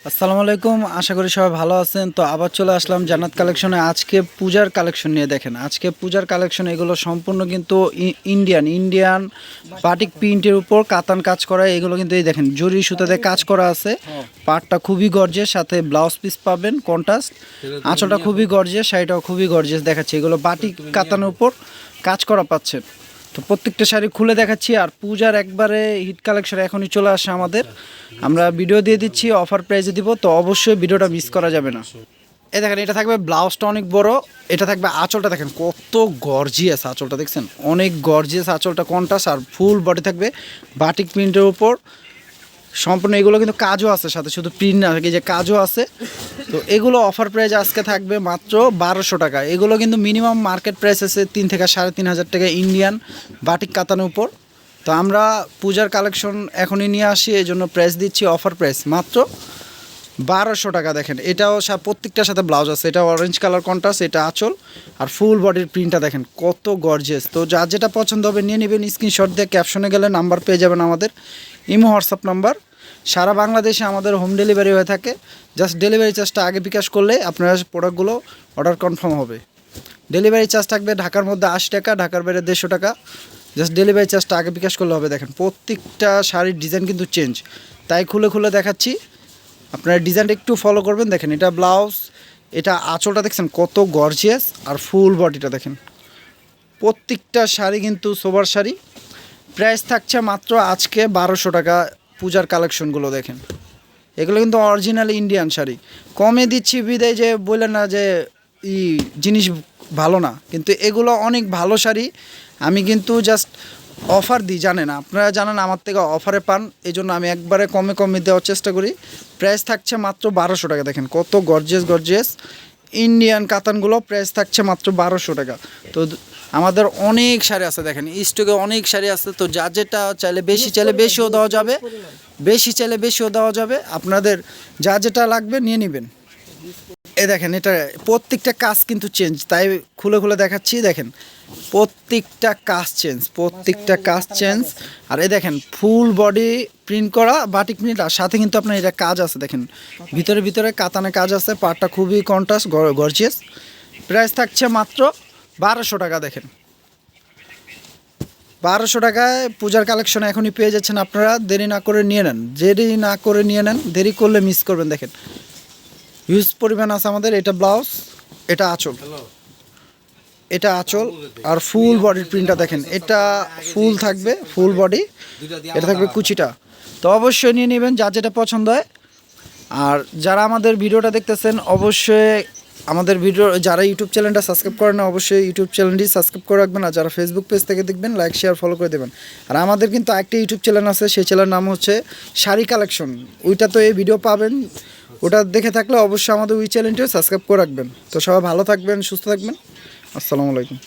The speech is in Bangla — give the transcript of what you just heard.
আসসালামু আলাইকুম, আশা করি সবাই ভালো আছেন। তো আবার চলে আসলাম জান্নাত কালেকশনে। আজকে পূজার কালেকশন নিয়ে দেখেন, আজকে পূজার কালেকশন এগুলো সম্পূর্ণ কিন্তু ইন্ডিয়ান বাটিক প্রিন্টের উপর কাতান কাজ করা। এগুলো কিন্তু এই দেখেন জরি সুতাতে কাজ করা আছে। পাটটা খুবই গর্জিয়াস, সাথে ব্লাউজ পিস পাবেন কন্ট্রাস্ট। আঁচলটা খুবই গর্জিয়াস, শাড়িটাও খুবই গর্জিয়াস দেখাচ্ছে। এগুলো বাটিক কাতানের উপর কাজ করা পাচ্ছেন। তো প্রত্যেকটা শাড়ি খুলে দেখাচ্ছি। আর পূজার একবারে হিট কালেকশন এখনই চলে আসে আমাদের। আমরা ভিডিও দিয়ে দিচ্ছি, অফার প্রাইসে দিব, তো অবশ্যই ভিডিওটা মিস করা যাবে না। এই দেখেন, এটা থাকবে ব্লাউজটা অনেক বড়, এটা থাকবে আঁচলটা দেখেন কত গর্জিয়াস। আঁচলটা দেখছেন অনেক গর্জিয়াস, আঁচলটা কন্ট্রাস্ট। আর ফুল বডি থাকবে বাটিক প্রিন্টের উপর সম্পূর্ণ। এগুলো কিন্তু কাজও আছে সাথে, শুধু প্রিন্ট না, এই যে কাজও আছে। তো এগুলো অফার প্রাইস আজকে থাকবে মাত্র 1200 টাকা। এগুলো কিন্তু মিনিমাম মার্কেট প্রাইস আছে 3 থেকে 3,500 টাকা ইন্ডিয়ান বাটিক কাতানের উপর। তো আমরা পূজার কালেকশন এখনই নিয়ে আসি, এই জন্য প্রাইস দিচ্ছি অফার প্রাইস মাত্র 1200 টাকা। দেখেন এটাও প্রত্যেকটার সাথে ব্লাউজ আছে। এটা অরেঞ্জ কালার কন্ট্রাস্ট, এটা আঁচল। আর ফুল বডির প্রিন্টটা দেখেন কত গর্জিয়াস। তো যার যেটা পছন্দ হবে নিয়ে নেবেন। স্ক্রিনশট দিয়ে ক্যাপশনে গেলে নাম্বার পেয়ে যাবেন আমাদের, ইমো হোয়াটসঅ্যাপ নাম্বার। সারা বাংলাদেশে আমাদের হোম ডেলিভারি হয়ে থাকে। জাস্ট ডেলিভারি চার্জটা আগে বিকাশ করলে আপনার প্রোডাক্টগুলো অর্ডার কনফার্ম হবে। ডেলিভারি চার্জ থাকবে ঢাকার মধ্যে 80 টাকা, ঢাকার বাইরে 150 টাকা। জাস্ট ডেলিভারি চার্জটা আগে বিকাশ করলে হবে। দেখেন প্রত্যেকটা শাড়ির ডিজাইন কিন্তু চেঞ্জ, তাই খুলে খুলে দেখাচ্ছি। আপনারা ডিজাইনটা একটু ফলো করবেন। দেখেন এটা ব্লাউজ, এটা আঁচলটা দেখছেন কত গর্জিয়াস। আর ফুল বডিটা দেখেন। প্রত্যেকটা শাড়ি কিন্তু সোবার শাড়ি। প্রাইস থাকছে মাত্র আজকে 1200 টাকা। পূজার কালেকশনগুলো দেখেন, এগুলো কিন্তু অরিজিনাল ইন্ডিয়ান শাড়ি। কমে দিচ্ছি বিদায় যে বললেন না যে জিনিস ভালো না, কিন্তু এগুলো অনেক ভালো শাড়ি। আমি কিন্তু জাস্ট অফার দিই, জানেন, আপনারা জানেন আমার থেকে অফারে পান, এই জন্য আমি একবারে কমে কমে দেওয়ার চেষ্টা করি। প্রাইস থাকছে মাত্র 1200 টাকা। দেখেন কত গর্জিয়াস ইন্ডিয়ান কাতানগুলো। প্রাইস থাকছে মাত্র 1200 টাকা। তো আমাদের অনেক শাড়ি আছে, দেখেন স্টকে অনেক শাড়ি আছে। তো যা যেটা চাইলে বেশিও দেওয়া যাবে, বেশিও দেওয়া যাবে। আপনাদের যা যেটা লাগবে নিয়ে নেবেন। এই দেখেন এটা প্রত্যেকটা কাজ কিন্তু চেঞ্জ, তাই খুলে খুলে দেখাচ্ছি। দেখেন প্রত্যেকটা কাজ চেঞ্জ। আর এই দেখেন ফুল বডি প্রিন্ট করা বাটিক প্রিন্ট, আর সাথে কিন্তু আপনার এটা কাজ আছে। দেখেন ভিতরে কাতানে কাজ আছে। পাটটা খুবই কন্ট্রাস্ট গর্জিয়াস। প্রাইস থাকছে মাত্র 1200 টাকা। দেখেন 1200 টাকায় পূজার কালেকশন এখনই পেয়ে যাচ্ছেন আপনারা। দেরি না করে নিয়ে নেন, দেরি করলে মিস করবেন। দেখেন হিউজ পরিমাণ আছে আমাদের। এটা ব্লাউজ, এটা আঁচল, আর ফুল বডির প্রিন্টটা দেখেন। এটা ফুল থাকবে, ফুল বডি, এটা থাকবে কুচিটা। তো অবশ্যই নিয়ে নেবেন যা যেটা পছন্দ হয়। আর যারা আমাদের ভিডিওটা দেখতেছেন অবশ্যই আমাদের ভিডিও, যারা ইউটিউব চ্যানেলটা সাবস্ক্রাইব করেন না অবশ্যই ইউটিউব চ্যানেলটি সাবস্ক্রাইব করে রাখবেন। আর যারা ফেসবুক পেজ থেকে দেখবেন লাইক শেয়ার ফলো করে দেবেন। আর আমাদের কিন্তু একটা ইউটিউব চ্যানেল আছে, সেই চ্যানেলের নাম হচ্ছে শাড়ি কালেকশন। ওইটা তো এই ভিডিও পাবেন, ওটা দেখে থাকলে অবশ্যই আমাদের ওই চ্যানেলটিও সাবস্ক্রাইব করে রাখবেন। তো সবাই ভালো থাকবেন, সুস্থ থাকবেন। আসসালামু আলাইকুম।